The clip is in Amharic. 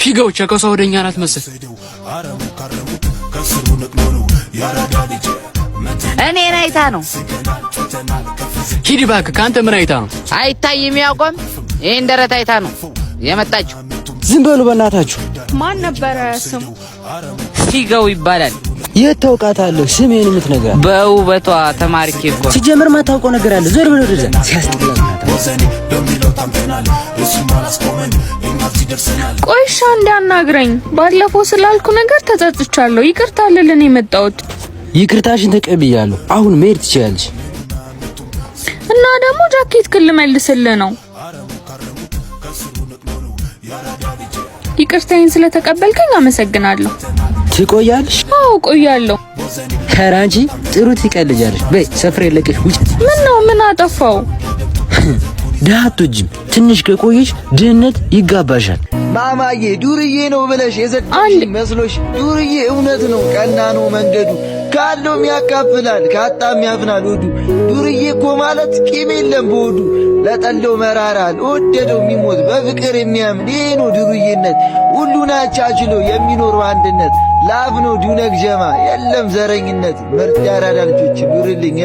ፊጋው ቸከሷ ወደኛ ናት መሰል። እኔ አይታ ነው። ሂድ እባክህ። ካንተ ምን አይታ ነው? አይታይም ያቆም። ይሄን ደረት አይታ ነው የመጣችው። ዝም በሉ በእናታችሁ። ማን ነበረ ስሙ? ፊጋው ይባላል። የት ታውቃታለህ? ስሜን የምትነግራት በውበቷ ተማርኬ እኮ። ሲጀምር ማታውቀው ነገር አለ። ዞር በል ወደዛ። ሲያስጠላ። ቆይሻ እንዳናግረኝ። ባለፈው ስላልኩ ነገር ተጸጽቻለሁ። ይቅርታ ልልን የመጣሁት። ይቅርታሽን ተቀብያለሁ። አሁን መሄድ ትችያለሽ። እና ደግሞ ጃኬት ክል መልስልህ ነው። ይቅርታዬን ስለተቀበልከኝ አመሰግናለሁ። ትቆያለሽ? አዎ ቆያለሁ። ከራንቺ ጥሩ ትቀልጃለሽ። በይ ሰፍሬ ለቀሽ ውጭ። ምን ነው? ምን አጠፋው? ዳህቶጅም ትንሽ ከቆየሽ ድህነት ይጋባሻል። ማማዬ ዱርዬ ነው ብለሽ የዘጠኝ መስሎሽ? ዱርዬ እውነት ነው፣ ቀና ነው መንገዱ። ካለውም ያካፍላል፣ ካጣም ያፍናል ወዱ። ዱርዬ እኮ ማለት ቂም የለም በወዱ። ለጠለው መራራል፣ ወደደው የሚሞት በፍቅር የሚያምን ይሄ ነው ዱርዬነት። ሁሉን አቻችሎ የሚኖር አንድነት። ላፍ ነው ዱነግ ጀማ የለም ዘረኝነት። ምርጥ ያራዳ ልጆች ኑርልኝ።